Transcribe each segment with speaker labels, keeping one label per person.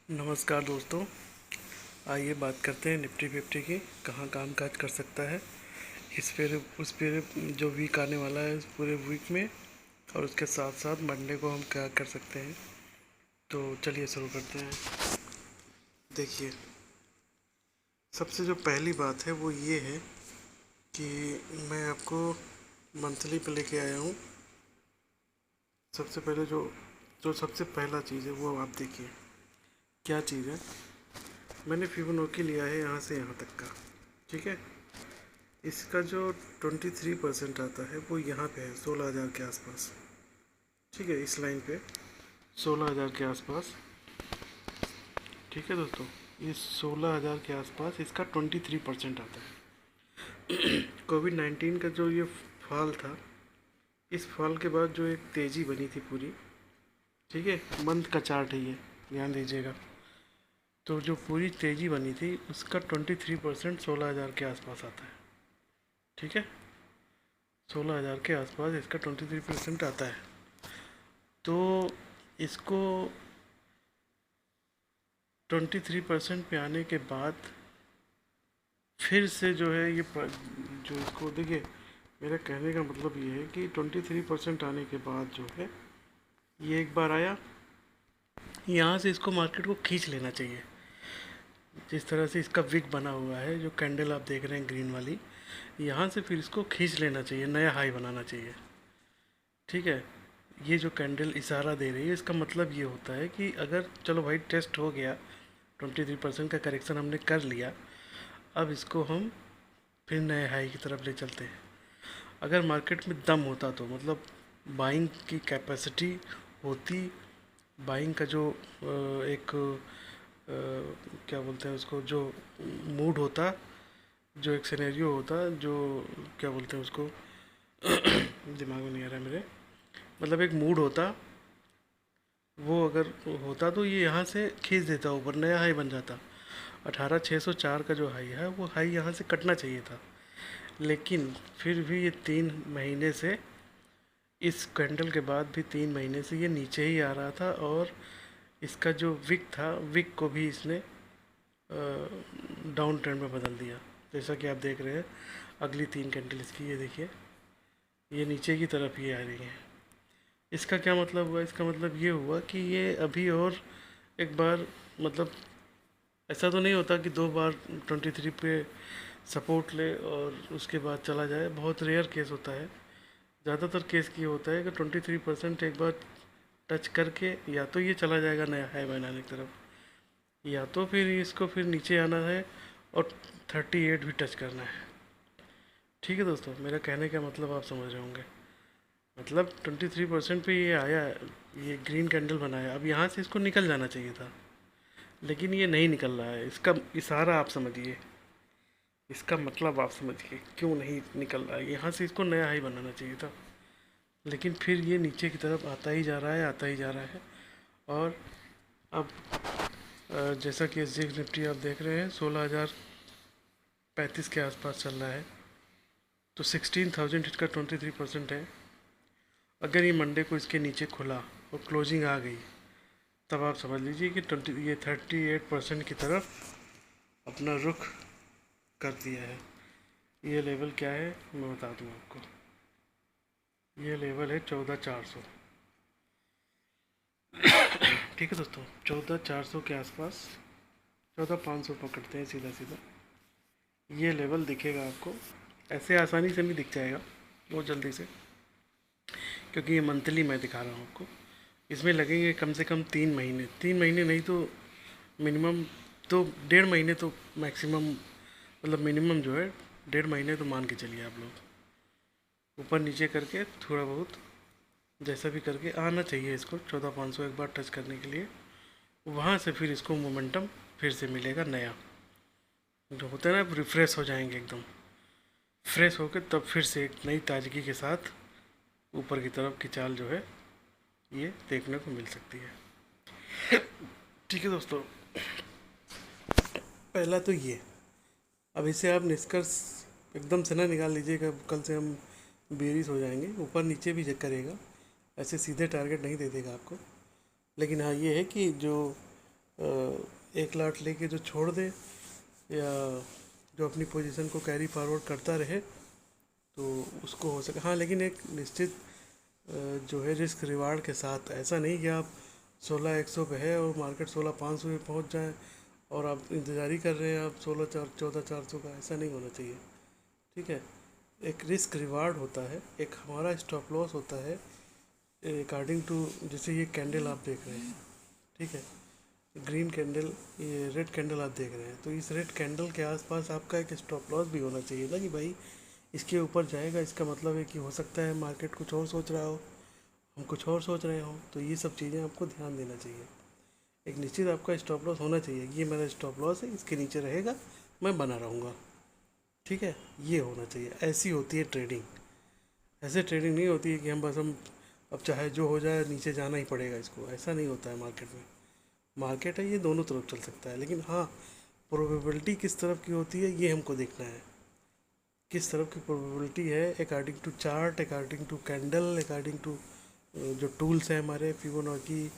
Speaker 1: नमस्कार दोस्तों, आइए बात करते हैं निफ्टी फिफ्टी की। कहाँ काम काज कर सकता है इस पर उस पर जो वीक आने वाला है, इस पूरे वीक में, और उसके साथ साथ मंडे को हम क्या कर सकते हैं। तो चलिए शुरू करते हैं। देखिए, सबसे जो पहली बात है वो ये है कि मैं आपको मंथली पे लेके आया हूँ। सबसे पहले जो जो सबसे पहला चीज़ है वो आप देखिए क्या चीज़ है। मैंने फिबोनाची लिया है यहाँ से यहाँ तक का, ठीक है। इसका जो 23% आता है वो यहाँ पे है 16,000 के आसपास, ठीक है। इस लाइन पे 16,000 के आसपास, ठीक है दोस्तों। ये 16,000 के आसपास इसका 23% आता है। कोविड-19 का जो ये फॉल था, इस फॉल के बाद जो एक तेज़ी बनी थी पूरी, ठीक है, मंथ का चार्ट है ये, ध्यान दीजिएगा। तो जो पूरी तेज़ी बनी थी उसका 23% 16,000 के आसपास आता है, ठीक है। 16,000 के आसपास इसका 23% आता है। तो इसको 23% पे आने के बाद फिर से जो है ये जो इसको देखिए, मेरा कहने का मतलब ये है कि 23% आने के बाद जो है ये एक बार आया, यहाँ से इसको मार्केट को खींच लेना चाहिए। जिस तरह से इसका विक बना हुआ है, जो कैंडल आप देख रहे हैं ग्रीन वाली, यहाँ से फिर इसको खींच लेना चाहिए, नया हाई बनाना चाहिए, ठीक है। ये जो कैंडल इशारा दे रही है, इसका मतलब ये होता है कि अगर चलो भाई टेस्ट हो गया, 23% का करेक्शन हमने कर लिया, अब इसको हम फिर नए हाई की तरफ ले चलते हैं। अगर मार्केट में दम होता तो मतलब बाइंग की कैपेसिटी होती, बाइंग का जो एक क्या बोलते हैं उसको, जो मूड होता, जो एक सिनेरियो होता, जो क्या बोलते हैं उसको, दिमाग में नहीं आ रहा मेरे, मतलब एक मूड होता, वो अगर होता तो ये यहाँ से खींच देता, ऊपर नया हाई बन जाता। 18,604 का जो हाई है वो हाई यहाँ से कटना चाहिए था, लेकिन फिर भी ये 3 महीने से, इस कैंडल के बाद भी 3 महीने से ये नीचे ही आ रहा था, और इसका जो विक था, विक को भी इसने डाउन ट्रेंड में बदल दिया। जैसा कि आप देख रहे हैं अगली 3 कैंडल इसकी, ये देखिए, ये नीचे की तरफ ये आ रही है। इसका क्या मतलब हुआ? इसका मतलब ये हुआ कि ये अभी और एक बार, मतलब ऐसा तो नहीं होता कि 2 बार 23 पे सपोर्ट ले और उसके बाद चला जाए, बहुत रेयर केस होता है। ज़्यादातर केस ये होता है कि 23% एक बार टच करके या तो ये चला जाएगा नया हाई बनाने की तरफ, या तो फिर इसको फिर नीचे आना है और 38 भी टच करना है, ठीक है दोस्तों। मेरा कहने का मतलब आप समझ रहे होंगे। मतलब 23% पे ये आया, ये ग्रीन कैंडल बनाया, अब यहाँ से इसको निकल जाना चाहिए था, लेकिन ये नहीं निकल रहा है। इसका इशारा आप समझिए, इसका मतलब आप समझिए क्यों नहीं निकल रहा है। यहाँ से इसको नया हाई बनाना चाहिए था, लेकिन फिर ये नीचे की तरफ आता ही जा रहा है, आता ही जा रहा है। और अब जैसा कि एस निफ्टी आप देख रहे हैं 16,035 के आसपास चल रहा है, तो 16,000 इसका 23% है। अगर ये मंडे को इसके नीचे खुला और क्लोजिंग आ गई, तब आप समझ लीजिए कि 38% की तरफ अपना रुख कर दिया है। ये लेवल क्या है मैं बता दूँ आपको, ये लेवल है 14,400, ठीक है दोस्तों। 14,400 के आसपास, 14,500 पकड़ते हैं सीधा सीधा, ये लेवल दिखेगा आपको। ऐसे आसानी से नहीं दिख जाएगा बहुत जल्दी से, क्योंकि ये मंथली मैं दिखा रहा हूँ आपको। इसमें लगेंगे कम से कम 3 महीने, 3 महीने नहीं तो मिनिमम तो 1.5 महीने, तो मैक्सिमम मतलब मिनिमम जो है 1.5 महीने तो मान के चलिए आप लोग। ऊपर नीचे करके थोड़ा बहुत जैसा भी करके आना चाहिए इसको 14,500 एक बार टच करने के लिए। वहाँ से फिर इसको मोमेंटम फिर से मिलेगा नया, जो होता है ना, रिफ़्रेश हो जाएंगे एकदम, फ्रेश होकर तब फिर से एक नई ताजगी के साथ ऊपर की तरफ की चाल जो है ये देखने को मिल सकती है, ठीक है दोस्तों। पहला तो ये, अब इसे आप निष्कर्ष एकदम से ना निकाल लीजिएगा, कल से हम बेरिश हो जाएंगे, ऊपर नीचे भी चेक करेगा, ऐसे सीधे टारगेट नहीं दे देगा आपको। लेकिन हाँ ये है कि जो एक लाट लेके जो छोड़ दे या जो अपनी पोजीशन को कैरी फॉरवर्ड करता रहे तो उसको हो सके। हाँ, लेकिन एक निश्चित जो है रिस्क रिवार्ड के साथ, ऐसा नहीं कि आप 16,100 पे है और मार्केट 16,500 पे पहुंच जाए और आप इंतज़ार ही कर रहे हैं आप 14,400 का, ऐसा नहीं होना चाहिए। ठीक है, एक रिस्क रिवार्ड होता है, एक हमारा स्टॉप लॉस होता है अकॉर्डिंग टू, जैसे ये कैंडल आप देख रहे हैं, ठीक है, ग्रीन कैंडल, ये रेड कैंडल आप देख रहे हैं, तो इस रेड कैंडल के आसपास आपका एक स्टॉप लॉस भी होना चाहिए ना, कि भाई इसके ऊपर जाएगा, इसका मतलब है कि हो सकता है मार्केट कुछ और सोच रहा हो, हम कुछ और सोच रहे हो, तो ये सब चीज़ें आपको ध्यान देना चाहिए। एक निश्चित आपका स्टॉप लॉस होना चाहिए, ये मेरा स्टॉप लॉस है, इसके नीचे रहेगा मैं बना रहूँगा। ठीक है, ये होना चाहिए। ऐसी होती है ट्रेडिंग। ऐसे ट्रेडिंग नहीं होती है कि हम अब चाहे जो हो जाए नीचे जाना ही पड़ेगा इसको, ऐसा नहीं होता है मार्केट में। मार्केट है, ये दोनों तरफ चल सकता है, लेकिन हाँ, प्रोबेबिलिटी किस तरफ की होती है ये हमको देखना है। किस तरफ की प्रोबेबिलिटी है according to chart, according to candle, according to जो टूल्स हैं हमारे, फिबोनाची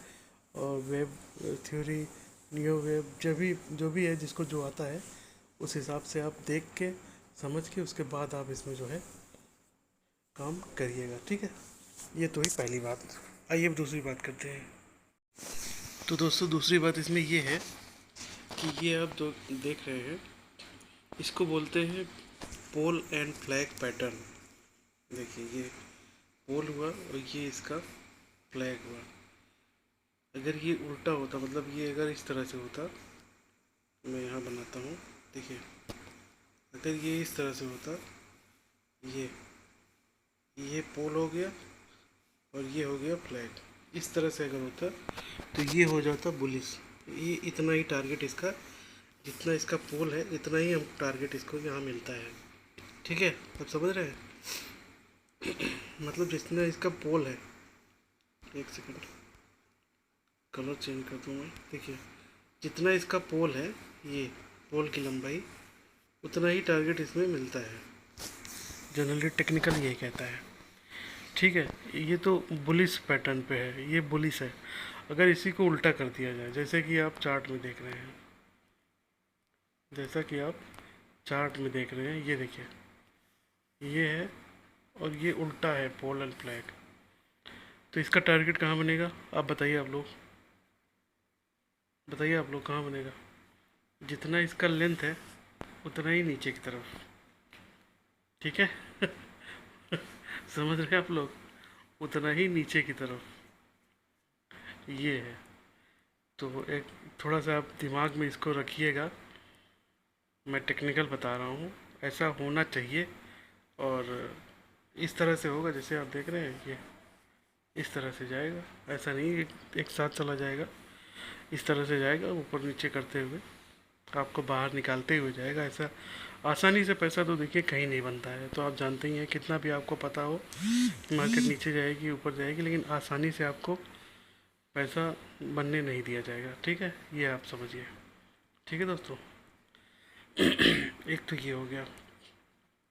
Speaker 1: और वेब थ्योरी, नियो वेब, जो भी है, जिसको जो आता है उस हिसाब से आप देख के समझ के उसके बाद आप इसमें जो है काम करिएगा। ठीक है, ये तो ही पहली बात। आइए अब दूसरी बात करते हैं। तो दोस्तों, दूसरी बात इसमें ये है कि ये आप जो देख रहे हैं इसको बोलते हैं पोल एंड फ्लैग पैटर्न। देखिए, ये पोल हुआ और ये इसका फ्लैग हुआ। अगर ये उल्टा होता, मतलब ये अगर इस तरह से होता, मैं यहाँ बनाता हूँ, देखिए, अगर ये इस तरह से होता, ये पोल हो गया और ये हो गया फ्लैग, इस तरह से अगर होता तो ये हो जाता बुलिश। ये इतना ही टारगेट इसका, जितना इसका पोल है इतना ही हम टारगेट इसको यहाँ मिलता है। ठीक है, अब समझ रहे हैं? मतलब जितना इसका पोल है, एक सेकंड कलर चेंज कर दूँ मैं। देखिए, जितना इसका पोल है, ये पोल की लंबाई, उतना ही टारगेट इसमें मिलता है। जनरली टेक्निकल यही कहता है। ठीक है, ये तो बुलिश पैटर्न पे है, ये बुलिश है। अगर इसी को उल्टा कर दिया जाए, जैसे कि आप चार्ट में देख रहे हैं, जैसा कि आप चार्ट में देख रहे हैं, ये देखिए, ये है और ये उल्टा है पोल एंड फ्लैग, तो इसका टारगेट कहाँ बनेगा? आप बताइए, आप लोग बताइए, आप लोग कहाँ बनेगा? जितना इसका लेंथ है उतना ही नीचे की तरफ। ठीक है, समझ रहे हैं आप लोग? उतना ही नीचे की तरफ ये है। तो एक थोड़ा सा आप दिमाग में इसको रखिएगा, मैं टेक्निकल बता रहा हूँ, ऐसा होना चाहिए। और इस तरह से होगा, जैसे आप देख रहे हैं, ये इस तरह से जाएगा, ऐसा नहीं एक साथ चला जाएगा, इस तरह से जाएगा, ऊपर नीचे करते हुए आपको बाहर निकालते हुए जाएगा। ऐसा आसानी से पैसा तो देखिए कहीं नहीं बनता है, तो आप जानते ही हैं, कितना भी आपको पता हो कि मार्केट नीचे जाएगी ऊपर जाएगी, लेकिन आसानी से आपको पैसा बनने नहीं दिया जाएगा। ठीक है, ये आप समझिए। ठीक है दोस्तों, एक तो ये हो गया।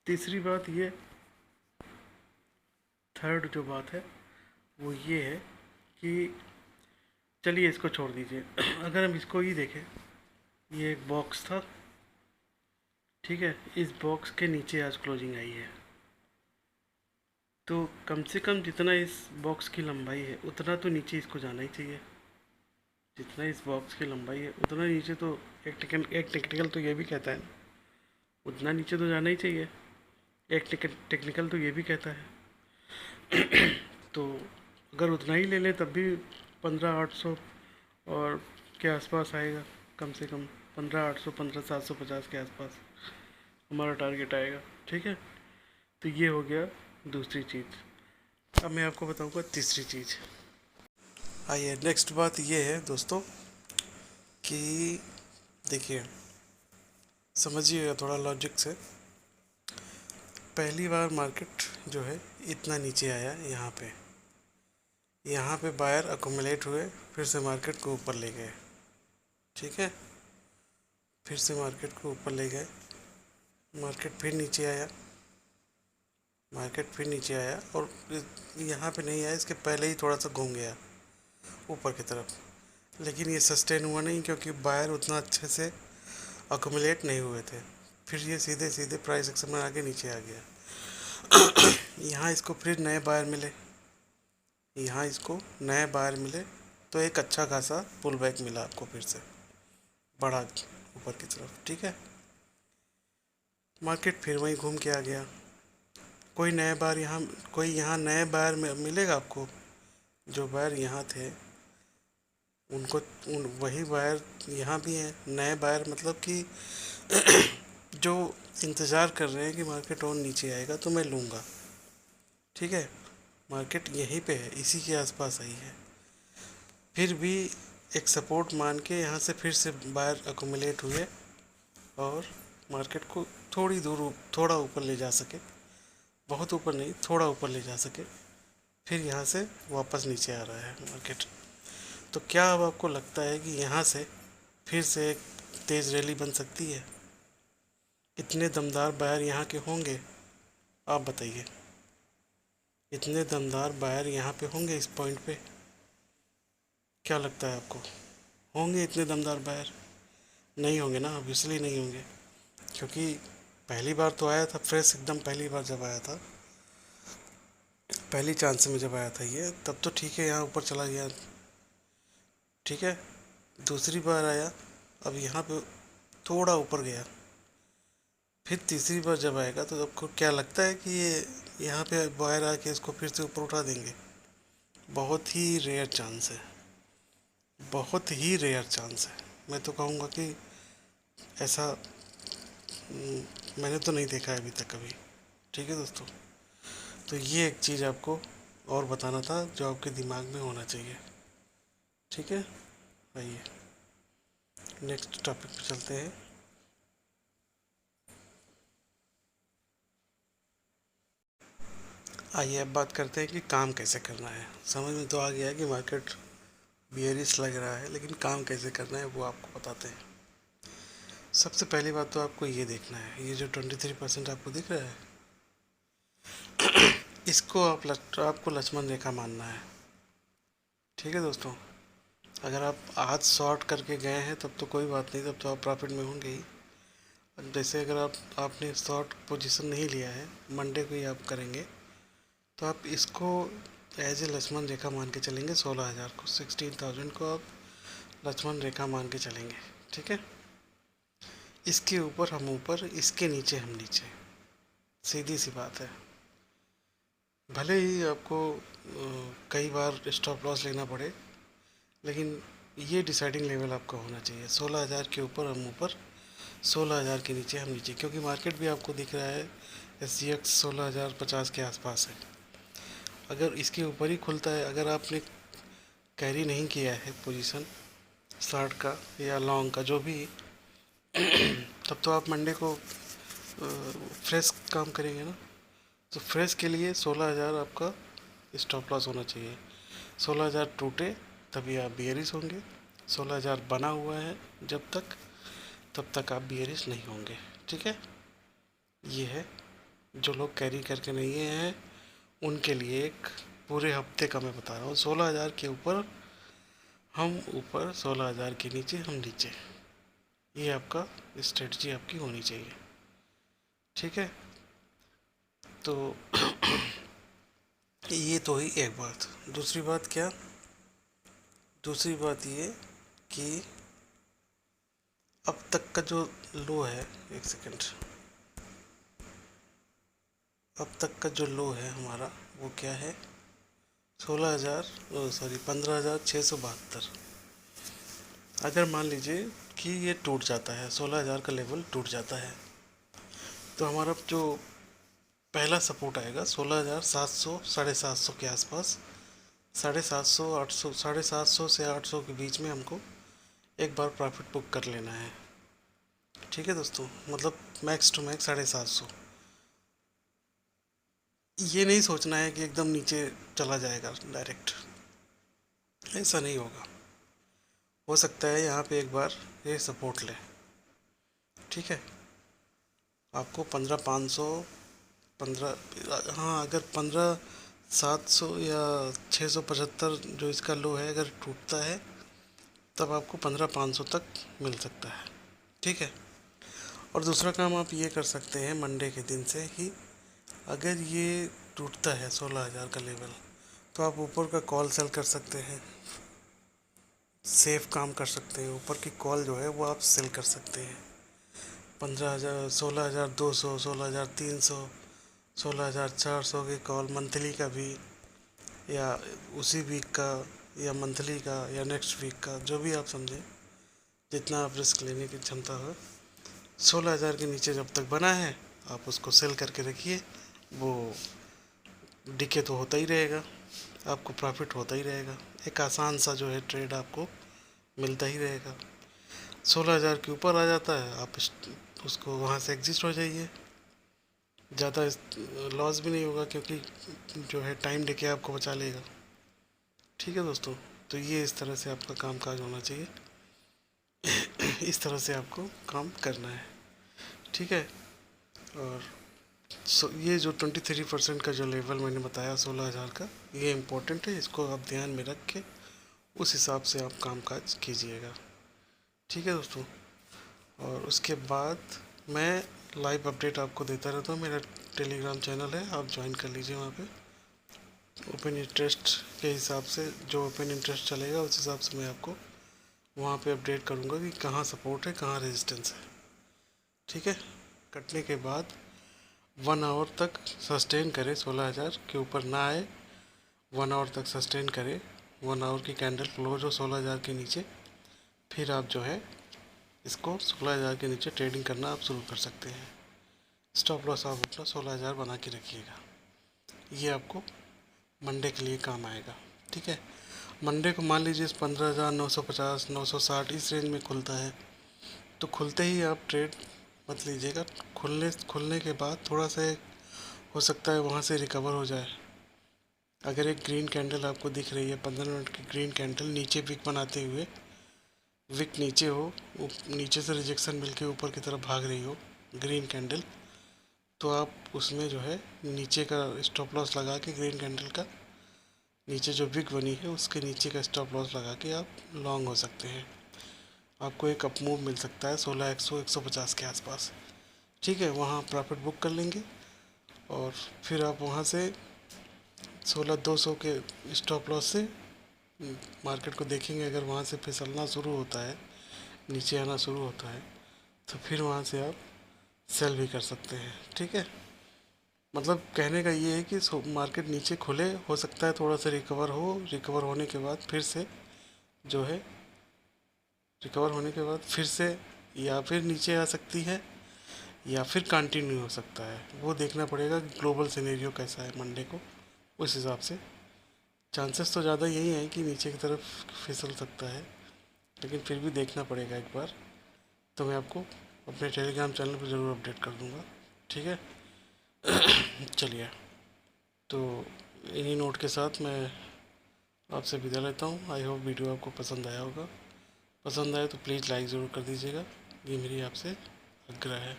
Speaker 1: तीसरी बात ये, थर्ड जो बात है वो ये है कि, चलिए इसको छोड़ दीजिए, अगर हम इसको ही देखें, ये एक बॉक्स था, ठीक है, इस बॉक्स के नीचे आज क्लोजिंग आई है, तो कम से कम जितना इस बॉक्स की लंबाई है उतना तो नीचे इसको जाना ही चाहिए। जितना इस बॉक्स की लंबाई है उतना नीचे तो, एक टेक्निकल तो ये भी कहता है ना, उतना नीचे तो जाना ही चाहिए। एक टेक्निकल तो ये भी कहता है। तो अगर उतना ही ले लें तब भी 15,800 और के आसपास आएगा, कम से कम 15,800, 15,750 के आसपास हमारा टारगेट आएगा। ठीक है, तो ये हो गया दूसरी चीज़। अब मैं आपको बताऊंगा तीसरी चीज़। आइए, नेक्स्ट बात ये है दोस्तों कि देखिए, समझिएगा थोड़ा लॉजिक से। पहली बार मार्केट जो है इतना नीचे आया, यहाँ पे बायर अकोमुलेट हुए, फिर से मार्केट को ऊपर ले गए। ठीक है, फिर से मार्केट को ऊपर ले गए, मार्केट फिर नीचे आया और यहाँ पे नहीं आया, इसके पहले ही थोड़ा सा घूम गया ऊपर की तरफ, लेकिन ये सस्टेन हुआ नहीं क्योंकि बायर उतना अच्छे से अकोमुलेट नहीं हुए थे। फिर ये सीधे सीधे प्राइस एक्शन में आके नीचे आ गया। यहाँ इसको फिर नए बायर मिले, यहाँ इसको नए बायर मिले, तो एक अच्छा खासा पुल बैक मिला आपको, फिर से बढ़ा ऊपर की तरफ। ठीक है, मार्केट फिर वहीं घूम के आ गया। कोई नए बायर यहाँ, कोई यहाँ नए बायर में मिलेगा आपको? जो बायर यहाँ थे उनको वही बायर यहाँ भी हैं। नए बायर मतलब कि जो इंतज़ार कर रहे हैं कि मार्केट और नीचे आएगा तो मैं लूँगा। ठीक है, मार्केट यहीं पे है, इसी के आसपास आई है। फिर भी एक सपोर्ट मान के यहाँ से फिर से बायर अकोमुलेट हुए और मार्केट को थोड़ी दूर, थोड़ा ऊपर ले जा सके, बहुत ऊपर नहीं, थोड़ा ऊपर ले जा सके। फिर यहाँ से वापस नीचे आ रहा है मार्केट। तो क्या अब आपको लगता है कि यहाँ से फिर से एक तेज़ रैली बन सकती है? इतने दमदार बायर यहाँ के होंगे? आप बताइए, इतने दमदार बायर यहाँ पे होंगे इस पॉइंट पे? क्या लगता है आपको, होंगे इतने दमदार बायर? नहीं होंगे ना, ऑब्वियसली नहीं होंगे। क्योंकि पहली बार तो आया था फ्रेश एकदम, पहली बार जब आया था, पहली चांस में जब आया था ये, तब तो ठीक है, यहाँ ऊपर चला गया। ठीक है, दूसरी बार आया, अब यहाँ पे थोड़ा ऊपर गया। फिर तीसरी बार जब आएगा तो आपको क्या लगता है कि ये यहाँ पे बाहर आके इसको फिर से ऊपर उठा देंगे? बहुत ही रेयर चांस है, बहुत ही रेयर चांस है। मैं तो कहूँगा कि ऐसा मैंने तो नहीं देखा है अभी तक कभी। ठीक है दोस्तों, तो ये एक चीज़ आपको और बताना था जो आपके दिमाग में होना चाहिए। ठीक है, आइए नेक्स्ट टॉपिक पे चलते हैं। आइए अब बात करते हैं कि काम कैसे करना है। समझ में तो आ गया है कि मार्केट बियरिश लग रहा है, लेकिन काम कैसे करना है वो आपको बताते हैं। सबसे पहली बात तो आपको ये देखना है, ये जो 23% आपको दिख रहा है, इसको आपको लक्ष्मण रेखा मानना है। ठीक है दोस्तों, अगर आप आज शॉर्ट करके गए हैं तब तो कोई बात नहीं, तब तो आप प्रॉफिट में होंगे ही। जैसे अगर आपने शॉर्ट पोजीशन नहीं लिया है, मंडे को ही आप करेंगे, तो आप इसको एज ए लक्ष्मण रेखा मान के चलेंगे। 16,000 को, 16,000 को आप लक्ष्मण रेखा मान के चलेंगे। ठीक है, इसके ऊपर हम ऊपर, इसके नीचे हम नीचे, सीधी सी बात है। भले ही आपको कई बार स्टॉप लॉस लेना पड़े, लेकिन ये डिसाइडिंग लेवल आपका होना चाहिए। 16,000 के ऊपर हम ऊपर, 16,000 के नीचे हम नीचे, क्योंकि मार्केट भी आपको दिख रहा है SGX 16,050 के आसपास है। अगर इसके ऊपर ही खुलता है, अगर आपने कैरी नहीं किया है पोजीशन शॉर्ट का या लॉन्ग का जो भी, तब तो आप मंडे को फ्रेश काम करेंगे ना। तो फ्रेश के लिए 16,000 आपका स्टॉप लॉस होना चाहिए। 16,000 टूटे तभी आप बियरिश होंगे। 16,000 बना हुआ है जब तक, तब तक आप बियरिश नहीं होंगे। ठीक है, ये है जो लोग कैरी करके नहीं हैं उनके लिए एक पूरे हफ्ते का मैं बता रहा हूँ। 16,000 के ऊपर हम ऊपर, 16,000 के नीचे हम नीचे, ये आपका स्ट्रेटजी आपकी होनी चाहिए। ठीक है, तो ये तो ही एक बात। दूसरी बात क्या? दूसरी बात ये कि अब तक का जो लो है, एक सेकंड, अब तक का जो लो है हमारा वो क्या है? 15,672। अगर मान लीजिए कि ये टूट जाता है, 16,000 का लेवल टूट जाता है, तो हमारा जो पहला सपोर्ट आएगा 16,700, 750 के आसपास, 750, 800, 750 से 800 के बीच में हमको एक बार प्रॉफिट बुक कर लेना है। ठीक है दोस्तों, मतलब मैक्स टू मैक्स 750। ये नहीं सोचना है कि एकदम नीचे चला जाएगा डायरेक्ट, ऐसा नहीं होगा। हो सकता है यहाँ पे एक बार ये सपोर्ट ले। ठीक है, आपको 15,500, 15, हाँ, अगर 15,700 या 675 जो इसका लो है अगर टूटता है, तब आपको 15,500 तक मिल सकता है। ठीक है। और दूसरा काम आप ये कर सकते हैं मंडे के दिन से कि अगर ये टूटता है 16,000 का लेवल, तो आप ऊपर का कॉल सेल कर सकते हैं, सेफ काम कर सकते हैं। ऊपर की कॉल जो है वो आप सेल कर सकते हैं। 15,000, 16,200, 16,300, 16,400 की कॉल मंथली का भी, या उसी वीक का, या मंथली का, या नेक्स्ट वीक का, जो भी आप समझें, जितना आप रिस्क लेने की क्षमता हो। 16,000 के नीचे जब तक बना है आप उसको सेल करके रखिए। वो डिके तो होता ही रहेगा, आपको प्रॉफिट होता ही रहेगा। एक आसान सा जो है ट्रेड आपको मिलता ही रहेगा। 16,000 के ऊपर आ जाता है, आप उसको वहाँ से एग्जिस्ट हो जाइए। ज़्यादा लॉस भी नहीं होगा, क्योंकि जो है टाइम डिके आपको बचा लेगा। ठीक है दोस्तों, तो ये इस तरह से आपका काम काज होना चाहिए। इस तरह से आपको काम करना है। ठीक है। और ये जो 23% का जो लेवल मैंने बताया 16,000 का, ये इम्पोर्टेंट है, इसको आप ध्यान में रख के उस हिसाब से आप काम काज कीजिएगा। ठीक है दोस्तों। और उसके बाद मैं लाइव अपडेट आपको देता रहता हूँ। मेरा टेलीग्राम चैनल है, आप ज्वाइन कर लीजिए। वहाँ पे ओपन इंटरेस्ट के हिसाब से, जो ओपन इंटरेस्ट चलेगा उस हिसाब से मैं आपको वहाँ पे अपडेट करूँगा कि कहाँ सपोर्ट है, कहाँ रेजिस्टेंस है। ठीक है। कटने के बाद 1 आवर तक सस्टेन करे, 16,000 के ऊपर ना आए, 1 आवर तक सस्टेन करे, 1 आवर की कैंडल क्लोज हो 16,000 के नीचे, फिर आप जो है इसको 16,000 के नीचे ट्रेडिंग करना आप शुरू कर सकते हैं। स्टॉप लॉस आप अपना 16,000 बना के रखिएगा। ये आपको मंडे के लिए काम आएगा। ठीक है। मंडे को मान लीजिए 15,950, 960 इस रेंज में खुलता है, तो खुलते ही आप ट्रेड मत लीजिएगा। खुलने के बाद थोड़ा सा हो सकता है वहाँ से रिकवर हो जाए। अगर एक ग्रीन कैंडल आपको दिख रही है, 15 मिनट की ग्रीन कैंडल नीचे विक बनाते हुए, विक नीचे हो, नीचे से रिजेक्शन मिलके ऊपर की तरफ भाग रही हो ग्रीन कैंडल, तो आप उसमें जो है नीचे का स्टॉप लॉस लगा के, ग्रीन कैंडल का नीचे जो विक बनी है उसके नीचे का स्टॉप लॉस लगा के आप लॉन्ग हो सकते हैं। आपको एक अप मूव मिल सकता है 16,100, 150 के आसपास। ठीक है। वहाँ प्रॉफिट बुक कर लेंगे और फिर आप वहाँ से 16,200 के स्टॉप लॉस से मार्केट को देखेंगे। अगर वहाँ से फिसलना शुरू होता है, नीचे आना शुरू होता है, तो फिर वहाँ से आप सेल भी कर सकते हैं। ठीक है। मतलब कहने का ये है कि मार्केट नीचे खुले, हो सकता है थोड़ा सा रिकवर हो, रिकवर होने के बाद फिर से जो है, रिकवर होने के बाद फिर से या फिर नीचे आ सकती है, या फिर कंटिन्यू हो सकता है। वो देखना पड़ेगा कि ग्लोबल सिनेरियो कैसा है मंडे को, उस हिसाब से। चांसेस तो ज़्यादा यही हैं कि नीचे की तरफ फिसल सकता है, लेकिन फिर भी देखना पड़ेगा एक बार। तो मैं आपको अपने टेलीग्राम चैनल पर ज़रूर अपडेट कर दूँगा। ठीक है। चलिए, तो इन्हीं नोट के साथ मैं आपसे विदा लेता हूँ। आई होप वीडियो आपको पसंद आया होगा। पसंद आए तो प्लीज़ लाइक ज़रूर कर दीजिएगा, ये मेरी आपसे आग्रह है।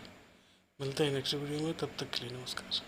Speaker 1: मिलते हैं नेक्स्ट वीडियो में, तब तक के लिए नमस्कार।